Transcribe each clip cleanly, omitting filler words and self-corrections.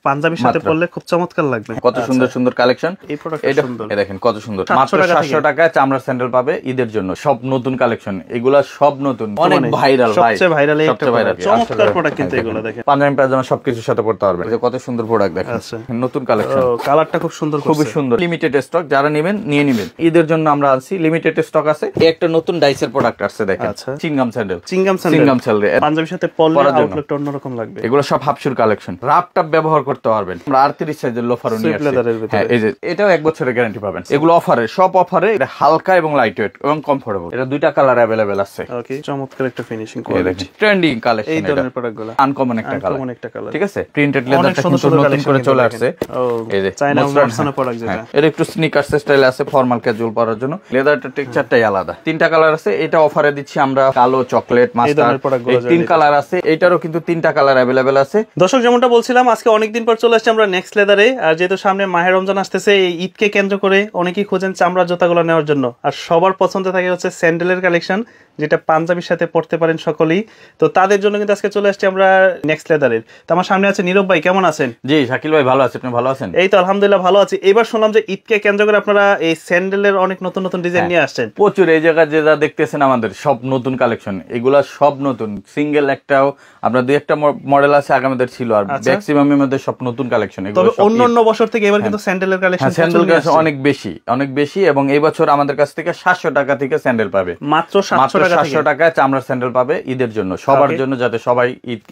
পাঞ্জাবির সাথে পরলে খুব চমৎকার লাগবে। কত সুন্দর সুন্দর কালেকশন। এই প্রোডাক্টটা সুন্দর, এই দেখেন কত সুন্দর। মাত্র 700 টাকায় চামড়ার স্যান্ডেল পাবে ঈদের জন্য। সব নতুন কালেকশন, এগুলা সব নতুন, অনেক ভাইরাল ভাই, সবচেয়ে ভাইরাল এই একটা ভাইরাল চমৎকার প্রোডাক্ট কিন্তু এগুলা দেখেন। পাঞ্জাবি পায়জামা সবকিছুর সাথে পড়তে পারবে। কত সুন্দর প্রোডাক্ট দেখেন, নতুন কালেকশন, কালারটা খুব সুন্দর, খুবই সুন্দর। লিমিটেড স্টক, যারা নেবেন নিয়ে নেবেন। ঈদের জন্য আমরা আনছি, লিমিটেড স্টক আছে। একটা নতুন ডাইসের প্রোডাক্ট আছে দেখেন, চিংগাম স্যান্ডেল। চিংগাম স্যান্ডেল পাঞ্জাবির সাথে পরলে আউটলুকটা অন্যরকম লাগবে। এগুলো সব হাফশুর কালেকশন, রাপ টাপ ব্যবহার করতে পারবেন। আমরা 38 সাইজের লোফারও নিয়ে আসছি। হ্যাঁ, এই যে এটাও 1 বছরের গ্যারান্টি পাবেন। এগুলো অফারে, সব অফারে। এটা হালকা এবং লাইট ওয়েট এবং কমফোর্টেবল। এটা দুইটা কালার अवेलेबल আছে। ওকে, চমৎকার একটা ফিনিশিং কোয়ালিটি, ট্রেন্ডিং কালেকশন। এই ধরনের প্রোডাক্টগুলো আনকমন একটা কালার, ঠিক আছে। প্রিন্টেড লেদারটা কিন্তু নতুন করে চলে আসছে। এই যে চায়না ভার্সনের প্রোডাক্ট যেটা, এর একটু স্নিকার স্টাইল আছে, ফর্মাল ক্যাজুয়াল পরার জন্য। লেদারটা টেক্সচারটাই আলাদা। তিনটা কালার আছে। এটা অফারে দিচ্ছি আমরা, কালো, চকলেট, মাস্টার্ড, এই তিন কালার আছে। এটারও কিন্তু তিনটা কালার अवेलेबल আছে। দর্শক, যেমনটা বলছিলাম, আজকে অনেকদিন পর চলে আসছে আমরা নেক্সট লেদারে। আর যেহেতু সামনে মাহে রমজান আসতেছে, এই ঈদকে কেন্দ্র করে অনেকেই খোঁজেন চামড়ার জুতাগুলো নেওয়ার জন্য। আর সবার পছন্দে থাকে হচ্ছে স্যান্ডেলের কালেকশন, যেটা পাঞ্জাবির সাথে পড়তে পারেন সকলেই। তো তাদের জন্য কিন্তু আজকে চলে আসছি আমরা নেক্সট লেদারের। তো আমার সামনে আছে নীরব ভাই, কেমন আছেন? জি শাকিল ভাই, ভালো আছি, আপনি ভালো আছেন? এই তো আলহামদুলিল্লাহ ভালো আছি। এবার শুনলাম যে ঈদকে কেন্দ্র করে আপনারা এই স্যান্ডেলের অনেক নতুন নতুন ডিজাইন নিয়ে আসছেন। প্রচুর। এই জায়গায় যে যা দেখতেছেন আমাদের সব নতুন কালেকশন, এগুলা সব নতুন। সিঙ্গেল একটাও, আমরা দুই একটা মডেল আছে আগামীদের ছিল, আর ম্যাক্সিমামের মধ্যে সব নতুন কালেকশন। তবে অন্যান্য বছর থেকে এবার কিন্তু স্যান্ডেলের কালেকশন, স্যান্ডেল কালেকশন অনেক বেশি। এবং এই বছর আমাদের কাছ থেকে 700 টাকা থেকে স্যান্ডেল পাবে, মাত্র 700 টাকায় চামড়ার স্যান্ডেল পাবে ঈদের জন্য, সবার জন্য, যাতে সবাই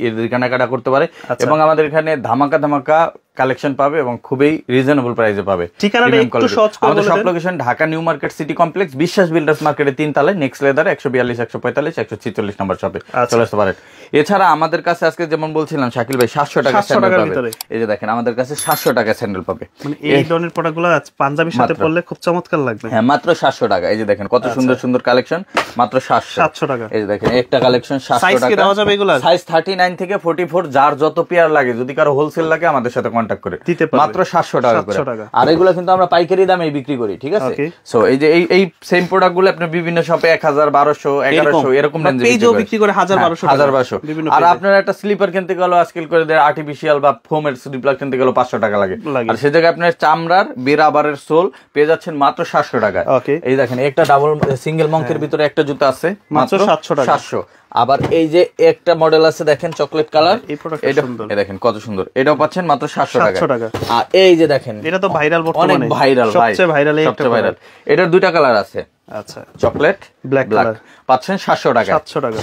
ঈদের কেনাকাটা করতে পারে। এবং আমাদের এখানে ধামাকা কালেকশন পাবে এবং খুবই রিজনেবল প্রাইসে পাবে। ঠিকানাটা একটু সহজ করে বলুন। আমাদের সব location Dhaka new market city complex, বিশ্বাস বিল্ডার্স মার্কেটের 3 তলায়, নেক্সট লেদার 142 145 146 নম্বর শপে চলে আসতে পারেন। এছাড়া আমাদের কাছে আজকে যেমন বলছিলাম শাকিল ভাই, 700 টাকা স্যান্ডেল পাবে। এই যে দেখেন আমাদের কাছে 700 টাকা স্যান্ডেল পাবে। মানে এই ধরনের প্রোডাক্টগুলো পাঞ্জাবির সাথে পরলে খুব চমৎকার লাগবে। হ্যাঁ, মাত্র 700 টাকা। এই যে দেখেন কত সুন্দর সুন্দর কালেকশন, মাত্র 700 টাকা। এই যে দেখেন একটা কালেকশন 700 সাইজ কি দেওয়া যাবে এগুলা? সাইজ 39 থেকে 44, যার যত পেয়ার লাগে, যদি কারো হোলসেল লাগে আমাদের সাথে কন্টাক্ট করে দিতে পারবে। মাত্র 700 টাকা করে। আর এগুলো কিন্তু আমরা পাইকারি দামে বিক্রি করি, ঠিক আছে। সো এই যে এই সেম প্রোডাক্টগুলো আপনি বিভিন্ন শপে 1000 1200 1100 এরকম রেঞ্জে বিক্রি করে 1000 1200। আর আপনার একটা স্লিপার কিনতে গেলে আজকাল করে দেয় আর্টিফিশিয়াল বা ফোমের স্লিপার কিনতে গেলে 500 টাকা লাগে। আর সেই জায়গায় আপনার চামড়ার বেরাবারের সোল পেয়ে যাচ্ছেন মাত্র 700 টাকায়। এই দেখেন একটা ডাবল সিঙ্গেল মঙ্কের ভিতরে একটা জুতা আছে, মাত্র 700 টাকা। 700। আবার এই যে একটা মডেল আছে দেখেন চকলেট কালার, এটা দেখেন কত সুন্দর, এটাও পাচ্ছেন মাত্র 700 টাকা। আর এই যে দেখেন, এটা তো ভাইরাল, বর্তমানে অনেক ভাইরাল, সবচেয়ে ভাইরাল। এটার দুইটা কালার আছে। আচ্ছা, চকলেট ব্ল্যাক পাচ্ছেন 700 টাকা।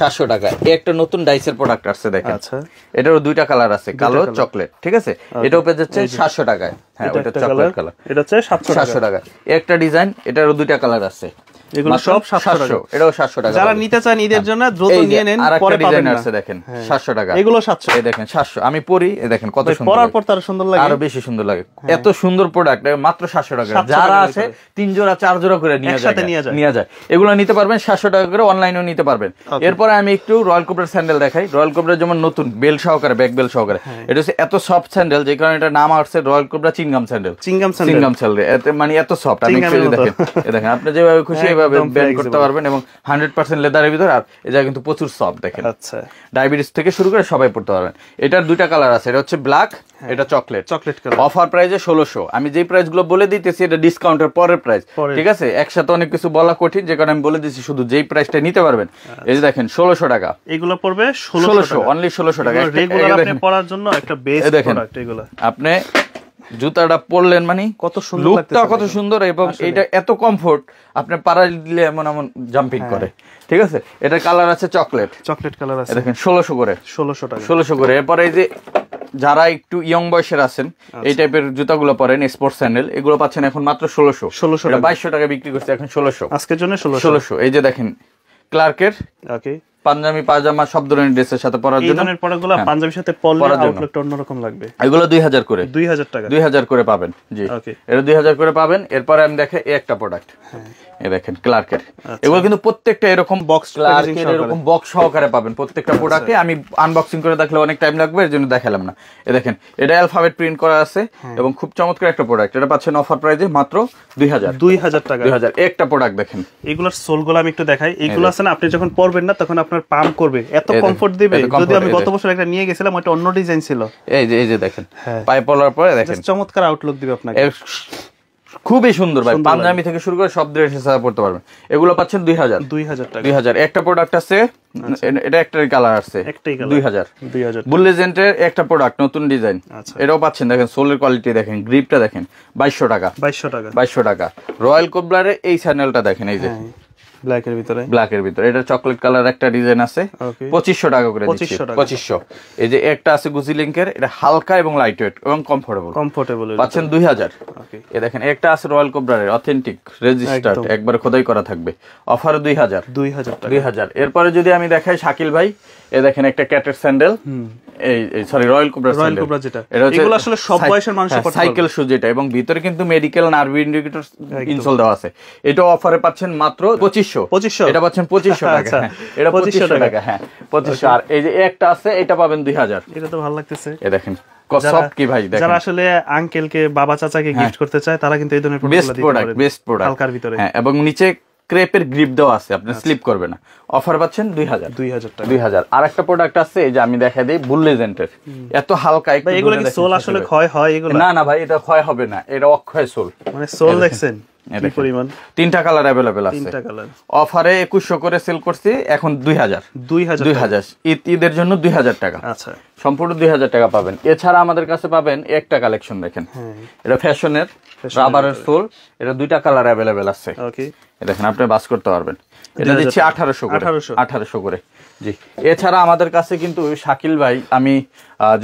700 টাকা। একটা নতুন ডাইসের প্রোডাক্ট আছে দেখেন। আচ্ছা, এটারও দুইটা কালার আছে, কালো চকলেট, ঠিক আছে। এটাও পেয়ে যাচ্ছে 700 টাকায়। হ্যাঁ, ওটা চকলেট কালার, এটা হচ্ছে 700 টাকা। একটা ডিজাইন, এটারও দুইটা কালার আছে, এগুলো সব 700। এটাও 700 টাকা। যারা নিতে চান ঈদের জন্য দ্রুত নিয়ে নেন, পরে পাবেন না। দেখেন 700 টাকা, এগুলো 700। এই দেখেন 700। আমি পরি, এই দেখেন কত সুন্দর, পরার পর তার সুন্দর লাগে, আরো বেশি সুন্দর লাগে। এত সুন্দর প্রোডাক্ট মাত্র 700 টাকা। যারা আছে 3 জোড়া 4 জোড়া করে নিয়ে যায়, এগুলো নিতে পারবেন 700 টাকা করে, অনলাইনেও নিতে পারবেন। এরপর আমি একটু রয়্যাল কোবরার স্যান্ডেল দেখাই। রয়্যাল কোবরার যেমন নতুন বেল সহকারে, ব্যাক বেল সহকারে, এটা হচ্ছে এত সফট স্যান্ডেল, যে কারণে এটা নাম আসছে রয়্যাল কোবরা চিংগাম স্যান্ডেল। চিংগাম স্যান্ডেল মানে এত সফট। আমি দেখেন আপনি যেভাবে খুশি এভাবে ব্যান্ড করতে পারবেন, এবং 100% লেদারের ভিতর। আর এটা কিন্তু প্রচুর সফট দেখেন। আচ্ছা, ডায়াবেটিস থেকে শুরু করে সবাই পড়তে পারবেন। এটার দুইটা কালার আছে, এটা হচ্ছে ব্ল্যাক, এটা চকলেট কালার। অফার প্রাইসে 1600। আমি যেই প্রাইস গুলো বলে দিতেছি এটা ডিসকাউন্টের পরের প্রাইস, ঠিক আছে। একসাথে অনেক কিছু বলা কঠিন, যে কারণে আমি বলে দিচ্ছি শুধু যেই প্রাইসটা নিতে পারবেন। এই যে দেখেন 1600 টাকা, এগুলো পড়বে 1600, অনলি 1600 টাকা। রেগুলার আপনি পরার জন্য একটা বেস্ট প্রোডাক্ট। এগুলো আপনি জুতাটা পরলেন মানে কত সুন্দর, লুকটা কত সুন্দর, এবং এটা এত কমফোর্ট, আপনি পাড়া দিলে এমন জাম্পিং করে, ঠিক আছে। এটার কালার আছে চকলেট কালার আছে, দেখেন 1600 করে, 1600 করে। এরপরে এই যে যারা একটু ইয়ং বয়সের আছেন, এই টাইপের জুতাগুলো পরেন, স্পোর্টস স্যান্ডেল, এগুলো পাচ্ছেন এখন মাত্র 1600। 2200 টাকা বিক্রি করছে, এখন 1600 আজকের জন্য 1600। এই যে দেখেন ক্লার্কের পাঞ্জাবি পায়জামা সব ধরনের ড্রেসের সাথে পরার জন্য, এই ধরনের প্রোডাক্টগুলো পাঞ্জাবির সাথে পরলে আউটলুকটা অন্যরকম লাগবে। এগুলো 2000 করে, 2000 টাকা, 2000 করে পাবেন। জি, এটা 2000 করে পাবেন। এরপর আমি দেখে এই একটা প্রোডাক্ট, এই দেখেন ক্লার্কের। এগুলো কিন্তু প্রত্যেকটা এরকম বক্স, ক্লার্কের এরকম বক্স সহকারে পাবেন প্রত্যেকটা প্রোডাক্টে। আমি আনবক্সিং করে দেখলে অনেক টাইম লাগবে, এর জন্য দেখালাম না। এই দেখেন এটা অ্যালফাবেট প্রিন্ট করা আছে, এবং খুব চমৎকার একটা প্রোডাক্ট। এটা পাচ্ছেন অফার প্রাইসে মাত্র 2000 টাকা। 2000 একটা প্রোডাক্ট দেখেন। এগুলোর সোলগুলো আমি একটু দেখাই। এগুলো আছে না, আপনি যখন পরবেন না তখন আপনার আপনার পাম্প করবে, এত কমফোর্ট দিবে। যদি আমি গত বছর একটা নিয়ে গেছিলাম, ওটা অন্য ডিজাইন ছিল। এই যে দেখেন পায়ে পলার পরে দেখেন চমৎকার আউটলুক দিবে আপনাকে, খুবই সুন্দর ভাই। পাঞ্জাবি থেকে শুরু করে সব ড্রেস হিসাবে পড়তে পারবেন। এগুলো পাচ্ছেন 2000 টাকা। 2000 একটা প্রোডাক্ট আছে, এটা একটাই কালার আছে, 2000 বুল লেজেন্ডের একটা প্রোডাক্ট নতুন ডিজাইন, এটাও পাচ্ছেন। দেখেন সোলের কোয়ালিটি দেখেন, গ্রিপটা দেখেন, 2200 টাকা। 2200 টাকা। রয়্যাল কোবলারের এই স্যান্ডেলটা দেখেন, এই যে ব্ল্যাকের ভিতরে এটা চকলেট কালার একটা ডিজাইন আছে, 2500 টাকা করে দিচ্ছি। 2500। এই যে একটা আছে গুচি লিংকের, এটা হালকা এবং লাইট ওয়েট এবং কমফোর্টেবল পাচ্ছেন 2000। এই দেখেন একটা আছে রয়্যাল কোবলারের অথেন্টিক রেজিস্টার্ড, একবার খোদাই করা থাকবে, অফার 2000। এরপরে যদি আমি দেখাই শাকিল ভাই, এই দেখেন একটা ক্যাটের স্যান্ডেল, এই সরি রয়্যাল কোবরা স্যান্ডেল, যেটা এগুলো আসলে সব বয়সের মানুষ পড়তে পারে, সাইকেল শু যেটা, এবং ভিতরে কিন্তু মেডিকেল নার্ভ ইন্ডিকেটর ইনসোল দেওয়া আছে। এটা অফারে পাচ্ছেন মাত্র 2500। এটা পাচ্ছেন 2500 টাকা। এটা 2500 টাকা, হ্যাঁ 2500। আর এই যে একটা আছে, এটা পাবেন 2000। এটা তো ভালো লাগতেছে। এই দেখেন সব কি ভাই, দেখেন যারা আসলে আঙ্কেলকে বাবা চাচাকে গিফট করতে চায়, তারা কিন্তু এই ধরনের বেস্ট প্রোডাক্ট হালকার ভিতরে, হ্যাঁ। এবং নিচে ক্রেপের গ্রিপ দেওয়া আছে, আপনি স্লিপ করবে না। অফার পাচ্ছেন 2000। আর একটা প্রোডাক্ট আছে, এই যে আমি দেখাই দিই, বুল লেজেন্ডের, এত হালকা। এগুলো কি সোল আসলে ক্ষয় হয়? এগুলো না ভাই, এটা ক্ষয় হবে না, এটা অক্ষয় সোল। মানে সোল দেখছেন কি পরিমাণ, 3টা কালার अवेलेबल আছে। অফারে 2100 করে সেল করছি, এখন 2000 ঈদের জন্য 2000 টাকা। আচ্ছা, সম্পূর্ণ 2000 টাকা পাবেন। এছাড়া আমাদের কাছে পাবেন একটা কালেকশন দেখেন, এটা ফ্যাশনের রাবারের সোল, এটা 2টা কালার अवेलेबल আছে। ওকে, দেখেন আপনি বাস করতে পারবেন। এটা দিচ্ছি 1800 করে। জি, এছাড়া আমাদের কাছে কিন্তু শাকিল ভাই, আমি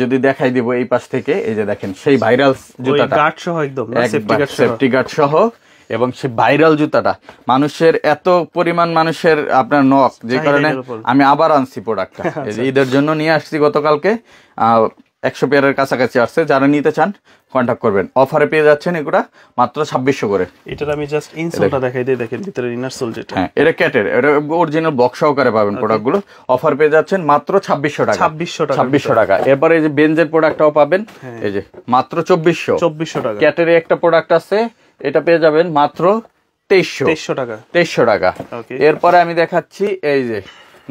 যদি দেখাই দিব এই পাশ থেকে, এই যে দেখেন সেই ভাইরাল জুতাটা, গার্ড সহ, একদম সেফটি গার্ড সহ, এবং সেই ভাইরাল জুতাটা মানুষের এত পরিমাণ, মানুষের আপনার নক, যে কারণে আমি আবার আনছি প্রোডাক্টটা। এই যে ঈদের জন্য নিয়ে আসছি গতকালকে, 100 পেয়ারের কাছাকাছি আসছে। যারা নিতে চান কন্ট্যাক্ট করবেন। অফারে পেয়ে যাচ্ছেন এগুলা মাত্র 2600 করে। এটার আমি জাস্ট ইনসোলটা দেখাই দিই, দেখেন ভিতরে ইনার সোল যেটা, হ্যাঁ এটা ক্যাটের, এটা অরিজিনাল বক্স সহকারে পাবেন প্রোডাক্টগুলো। অফার পেয়ে যাচ্ছেন মাত্র 2600 টাকা। 2600 টাকা। এরপর এই যে বেনজের প্রোডাক্টটাও পাবেন, এই যে মাত্র 2400 টাকা। ক্যাটের একটা প্রোডাক্ট আছে, এটা পেয়ে যাবেন মাত্র 2300 টাকা। এরপরে আমি দেখাচ্ছি, এই যে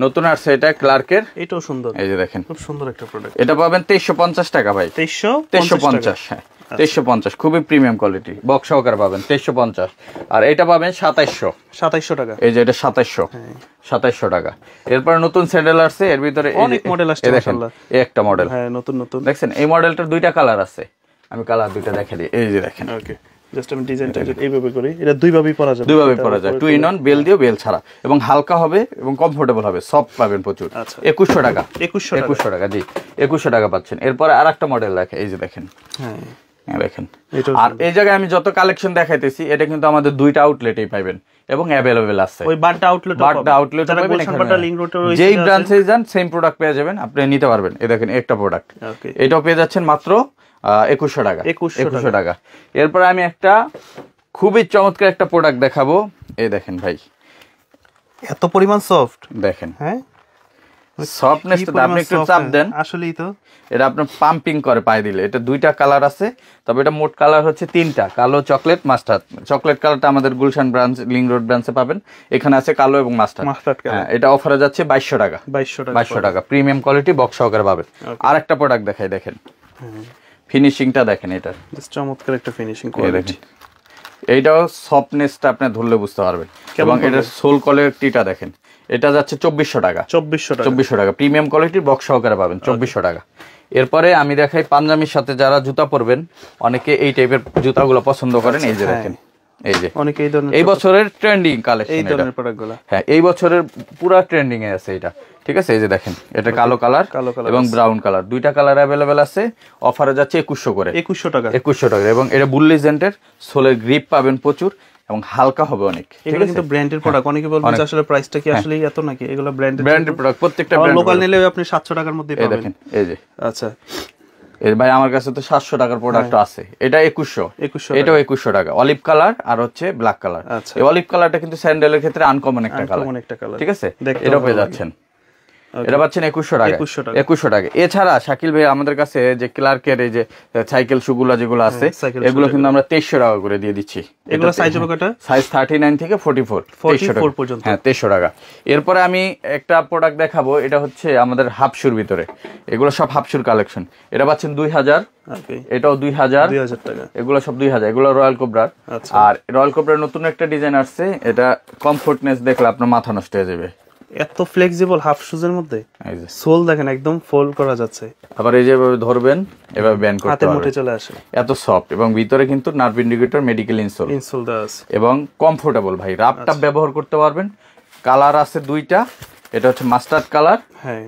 নতুন আসছে, এটা ক্লার্কের, এটাও সুন্দর। এই যে দেখেন খুব সুন্দর একটা প্রোডাক্ট, এটা পাবেন 2350 টাকা ভাই। 2350, হ্যাঁ 2350, খুবই প্রিমিয়াম কোয়ালিটি, বক্স সহকারে পাবেন 2350। আর এটা পাবেন 2700 টাকা। এই যে এটা 2700 টাকা। এরপর নতুন স্যান্ডেল আসছে, এর ভিতরে অনেক মডেল আসছে মাশাআল্লাহ। এই একটা মডেল, হ্যাঁ নতুন দেখছেন। এই মডেলটার 2টা কালার আছে, আমি কালার 2টা দেখাই দিই। এই যে দেখেন, ওকে, জাস্ট আমি ডিজাইনটা এইভাবে করি, এটা দুইভাবেই পরা যায়, টু ইন ওয়ান, বেল দিও বেল ছাড়া, এবং হালকা হবে এবং কমফোর্টেবল হবে, সফট পাবেন প্রচুর। 2100 টাকা। 2100 টাকা, জি 2100 টাকা পাচ্ছেন। এরপরে আরেকটা মডেল দেখেন, এই যে দেখেন, হ্যাঁ দেখেন। আর এই জায়গায় আমি যত কালেকশন দেখাইতেছি, এটা কিন্তু আমাদের 2টা আউটলেটেই পাবেন এবং अवेलेबल আছে। ওই বাড্ডা আউটলেট পাবেন, যেই ব্রাঞ্চে যান সেম প্রোডাক্ট পেয়ে যাবেন, আপনি নিতে পারবেন। এই দেখেন একটা প্রোডাক্ট, এটাও পেয়ে যাচ্ছেন মাত্র 2100 টাকা। 2100 টাকা। এরপর আমি একটা খুবই চমৎকার একটা প্রোডাক্ট দেখাবো, এই দেখেন ভাই, এত পরিমাণ সফট দেখেন, হ্যাঁ সফটনেসটা আপনি একটু চাপ দেন, আসলেই তো এটা আপনার পাম্পিং করে পায়ে দিলে। এটা 2টা কালার আছে, তবে এটা মোট কালার হচ্ছে 3টা, কালো, চকলেট, মাস্টার্ড। চকলেট কালারটা আমাদের গুলশান ব্রাঞ্চ, লিং রোড ব্রাঞ্চে পাবেন। এখানে আছে কালো এবং মাস্টার্ড। হ্যাঁ, এটা অফারে যাচ্ছে 2200 টাকা। 2200 টাকা, প্রিমিয়াম কোয়ালিটি, বক্স সহকারে পাবেন। আর একটা প্রোডাক্ট দেখাই, দেখেন ফিনিশিংটা দেখেন, এটা চমৎকার একটা ফিনিশিং কোয়ালিটি। এইটাও সফটনেসটা আপনি ধরলে বুঝতে পারবেন। এবং এটার সোল কোয়ালিটিটা দেখেন, এটা যাচ্ছে 2400 টাকা। 2400 টাকা, প্রিমিয়াম কোয়ালিটির, বক্স সহকারে পাবেন 2400 টাকা। এরপরে আমি দেখাই পাঞ্জাবির সাথে যারা জুতা পরবেন, অনেকে এই টাইপের জুতাগুলো পছন্দ করেন। এই যে দেখেন, এই যে অনেকে এই ধরনের, এই বছরের ট্রেন্ডিং কালেকশন, এই ধরনের প্রোডাক্টগুলো, হ্যাঁ এই বছরের পুরো ট্রেন্ডিং এ আছে এটা, ঠিক আছে। এই যে দেখেন, এটা কালো কালার এবং ব্রাউন কালার, 2টা কালার अवेलेबल আছে। অফারে যাচ্ছে 2100 করে। 2100 টাকা। এবং এটা বুল লেজেন্ডের, সোলের গ্রিপ পাবেন প্রচুর এবং হালকা হবে অনেক। এগুলো কিন্তু ব্র্যান্ডের প্রোডাক্ট। অনেকে বলবেন যে আসলে প্রাইসটা কি আসলে এত নাকি? এগুলো ব্র্যান্ডের প্রোডাক্ট, প্রত্যেকটা ব্র্যান্ড। লোকাল নিলে আপনি 700 টাকার মধ্যে পাবেন। দেখেন এই যে, আচ্ছা এই ভাই আমার কাছে তো 700 টাকার প্রোডাক্ট আছে। এটা 2100, এটাও 2100 টাকা। অলিভ কালার আর হচ্ছে ব্ল্যাক কালার। এই অলিভ কালারটা কিন্তু স্যান্ডেলের ক্ষেত্রে আনকমন একটা কালার, ঠিক আছে। এটাও পেয়ে যাচ্ছেন। এটা পাচ্ছেন 2100 টাকা। 2100 টাকা। এছাড়া শাকিল ভাই আমাদের কাছে যে ক্লার্কের এই যে সাইকেল শুগুলা যেগুলো আছে এগুলো কিন্তু আমরা 2300 টাকা করে দিয়ে দিচ্ছি। এগুলো সাইজ হবে কত? সাইজ 39 থেকে 44 পর্যন্ত। হ্যাঁ 2300 টাকা। এরপরে আমি একটা প্রোডাক্ট দেখাবো, এটা হচ্ছে আমাদের হাফশুর ভিতরে, এগুলো সব হাফশুর কালেকশন। এটা পাচ্ছেন 2000, এটাও 2000 টাকা, এগুলো সব 2000, এগুলো রয়্যাল কোবরার। আর রয়্যাল কোবরার নতুন একটা ডিজাইন আসছে, এটা কমফোর্টনেস দেখলে আপনার মাথা নষ্ট হয়ে যাবে, এত ফ্লেক্সিবল হাফ শুজের মধ্যে। সোল দেখেন একদম ফোল্ড করা যাচ্ছে, আবার এই যে এভাবে ধরবেন এভাবে ব্যান্ড করতে হাতের মুঠে চলে আসে, এত সফট। এবং ভিতরে কিন্তু নার্ভ ইন্ডিকেটর মেডিকেল ইনসোল দেওয়া আছে এবং কমফোর্টেবল ভাই, রাপটাপ ব্যবহার করতে পারবেন। কালার আছে দুইটা, এটা হচ্ছে মাস্টার্ড কালার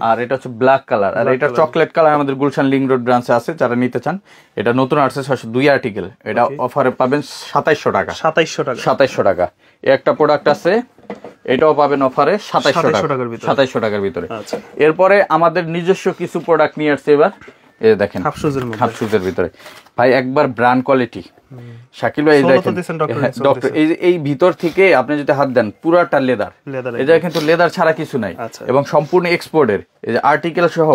আর এটা হচ্ছে ব্ল্যাক কালার, আর এটা চকলেট কালার আমাদের গুলশান লিংক রোড ব্রাঞ্চে আছে, যারা নিতে চান। এটা নতুন আসছে 602 আর্টিকেল, এটা অফারে পাবেন 2700 টাকা। 2700 টাকা। একটা প্রোডাক্ট আছে, এটাও পাবেন অফারে 2700 টাকার ভিতরে। এরপরে আমাদের নিজস্ব কিছু প্রোডাক্ট নিয়ে আসছে এবার, এই দেখেন হাফ শুজের ভিতরে ভাই, একবার ব্র্যান্ড কোয়ালিটি। শাকিল ভাই ডক্টর এই ভিতর থেকে আপনি যদি হাত দেন পুরাটা লেদার, এই জায়গায় কিন্তু লেদার ছাড়া কিছু নাই, এবং সম্পূর্ণ এক্সপোর্টের, এই যে আর্টিকেল সহ,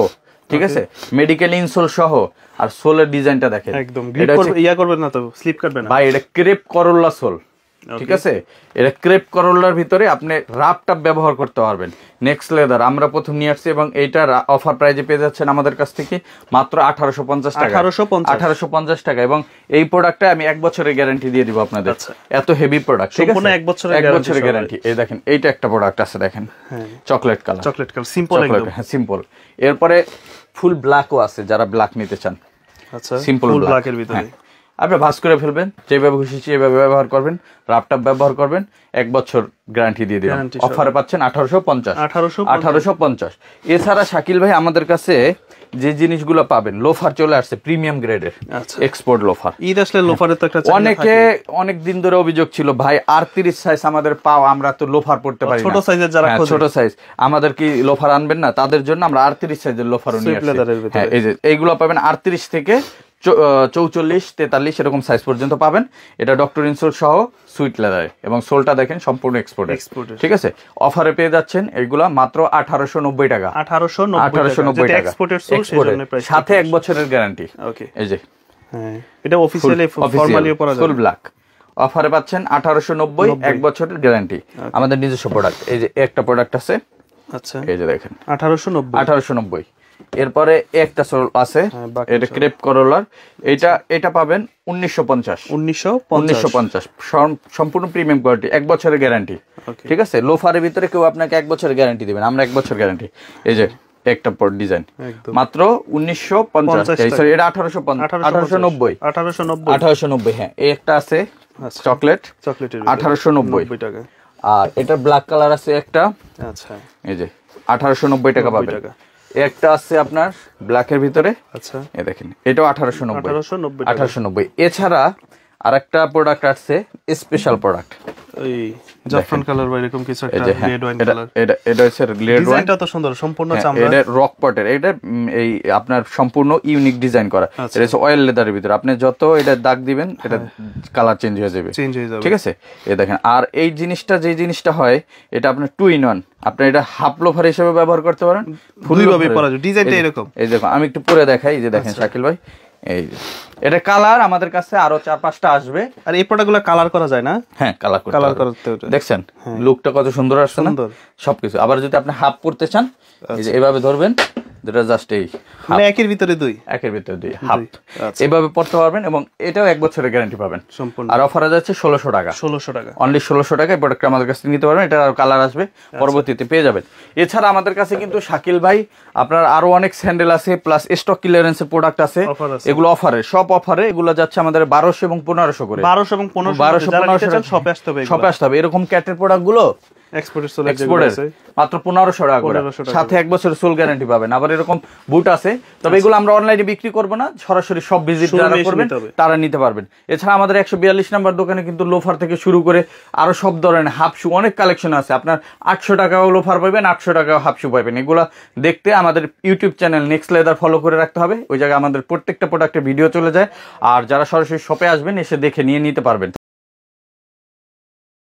ঠিক আছে, মেডিকেল ইনসোল সহ, আর সোলের ডিজাইনটা দেখেন একদম গ্রিপ করবে, ইয়া করবে না তো, স্লিপ কাটবে না ভাই। এটা ক্রেপ করোলা সোল, ঠিক আছে, এটা ক্রেপ করোলার ভিতরে আপনি রাপটাপ ব্যবহার করতে পারবেন। নেক্সট লেদার আমরা প্রথম নিয়ে আসছি, এবং এইটার অফার প্রাইজে পেয়ে যাচ্ছেন আমাদের কাছ থেকে মাত্র 1850 টাকা। 1850 টাকা। এবং এই প্রোডাক্টটা আমি 1 বছরের গ্যারান্টি দিয়ে দিব আপনাদের, এত হেভি প্রোডাক্ট, ঠিক আছে, 1 বছরের গ্যারান্টি। এই দেখেন এইটা একটা প্রোডাক্ট আছে, দেখেন চকলেট কালার, সিম্পল একদম, হ্যাঁ সিম্পল। এরপরে ফুল ব্ল্যাকও আছে, যারা ব্ল্যাক নিতে চান, আচ্ছা সিম্পল ব্ল্যাকের ভিতরে আপনি ভাঁজ করে ফেলবেন, যেভাবে খুশি সেভাবে ব্যবহার করবেন, ল্যাপটপ ব্যবহার করবেন, 1 বছর গ্যারান্টি দিয়ে দিলাম। অফারে পাচ্ছেন 1850। এছাড়া শাকিল ভাই আমাদের কাছে যে জিনিসগুলো পাবেন, লোফার চলে আসছে প্রিমিয়াম গ্রেডের, এক্সপোর্ট লোফার। ঈদ আসলে লোফারের তো একটা অনেক দিন ধরে অভিযোগ ছিল ভাই, 38 সাইজ আমাদের পাও, আমরা তো লোফার পড়তে পারি না, ছোট সাইজের যারা খোঁজে, ছোট সাইজ, আমাদের কি লোফার আনবেন না? তাদের জন্য আমরা 38 সাইজের লোফারও নিয়ে আসছি। হ্যাঁ এই যে এইগুলো পাবেন 38 থেকে 44, 43 এরকম সাইজ পর্যন্ত পাবেন। এটা ডক্টর ইনসোল সহ সুইট লেদারে, এবং সোলটা দেখেন সম্পূর্ণ এক্সপোর্ট, ঠিক আছে। অফারে পেয়ে যাচ্ছেন এগুলা মাত্র 1890 টাকা। 1890 টাকা সাথে 1 বছরের গ্যারান্টি। এই যে এটা অফিশিয়ালি ফরমালিও পড়া যায়, ফুল ব্ল্যাক অফারে পাচ্ছেন 1890, 1 বছরের গ্যারান্টি। আমাদের নিজস্ব প্রোডাক্ট, এই যে একটা প্রোডাক্ট আছে, আচ্ছা এই যে দেখেন 1890। এরপরে একটা সোল আছে, এটা ক্রেপ করোলার, এটা পাবেন 1950 সম্পূর্ণ প্রিমিয়াম কোয়ালিটি, 1 বছরের গ্যারান্টি, ঠিক আছে। লোফারের ভিতরে কেউ আপনাকে 1 বছরের গ্যারান্টি দিবেন, আমরা 1 বছর গ্যারান্টি। এই যে একটা ডিজাইন মাত্র 1950, সরি এটা 1890। হ্যাঁ এই একটা আছে চকলেটের 1890 টাকা। আর এটা ব্ল্যাক কালার আছে একটা, আচ্ছা এই যে 1890 টাকা পাবেন। একটা আছে আপনার ব্ল্যাকের ভিতরে, আচ্ছা এই দেখেন এটাও 1890। এছাড়া আরেকটা প্রোডাক্ট আছে, স্পেশাল প্রোডাক্ট, এই জাফরান কালার বা এরকম কিছু একটা রেড ওয়াইন কালার। এটা হচ্ছে রেড ওয়াইন, ডিজাইনটা তো সুন্দর, সম্পূর্ণ চামড়া, এটা রক পটের, এটা এই আপনার সম্পূর্ণ ইউনিক ডিজাইন করা। এটা হচ্ছে অয়েল লেদারের ভিতরে, আপনি যত এটা দাগ দিবেন এটা কালার চেঞ্জ হয়ে যাবে, ঠিক আছে। এই দেখেন, আর এই জিনিসটা যে জিনিসটা হয়, এটা আপনার 2 in 1, আপনি এটা হাফ লোফার হিসেবে ব্যবহার করতে পারেন, দুইভাবে পরা যায়। ডিজাইনটা এরকম, এই দেখুন আমি একটু পরে দেখাই, এই যে দেখেন শাকিল ভাই, এই এটা কালার আমাদের কাছে আরো 4-5টা আসবে। আর এই প্রোডাক্টগুলো কালার করা যায় না? হ্যাঁ কালার করতে, দেখছেন লুকটা কত সুন্দর আসছে না, সবকিছু। আবার যদি আপনি হাফ পড়তে চান, এই যে এভাবে ধরবেন, যেটা জাস্ট এই মানে একের ভিতরে দুই হাফ, এভাবে পড়তে পারবেন, এবং এটাও 1 বছরের গ্যারান্টি পাবেন সম্পূর্ণ। আর অফার যাচ্ছে 1600 টাকা, অনলি 1600 টাকায় প্রোডাক্ট আমাদের কাছে নিতে পারবেন। এটা আর কালার আসবে, পরবর্তীতে পেয়ে যাবেন। এছাড়া আমাদের কাছে কিন্তু শাকিল ভাই আপনার আরো অনেক স্যান্ডেল আছে, প্লাস স্টক ক্লিয়ারেন্সের প্রোডাক্ট আছে, এগুলো অফারে, সব অফারে। এগুলো যাচ্ছে আমাদের 1200 এবং 1500 করে, 1200 এবং 1500 শপে আসতে হবে। এরকম ক্যাটের প্রোডাক্ট গুলো এক্সপোর্টের মাত্র 1500 টাকা করে, সাথে 1 বছরের সোল গ্যারান্টি পাবেন। আবার এরকম বুট আছে, তবে এগুলো আমরা অনলাইনে বিক্রি করব না, সরাসরি সব ভিজিট যারা করবেন তারা নিতে পারবেন। এছাড়া আমাদের 142 নাম্বার দোকানে কিন্তু লোফার থেকে শুরু করে আরো সব ধরনের হাফ শু অনেক কালেকশন আছে। আপনার 800 টাকাও লোফার পাবেন, 800 টাকাও হাফ শু পাবেন। এগুলো দেখতে আমাদের YouTube channel next leather follow করে রাখতে হবে, ওই জায়গায় আমাদের প্রত্যেকটা প্রোডাক্টের ভিডিও চলে যায়। আর যারা সরাসরি শপে আসবেন, এসে দেখে নিয়ে নিতে পারবেন।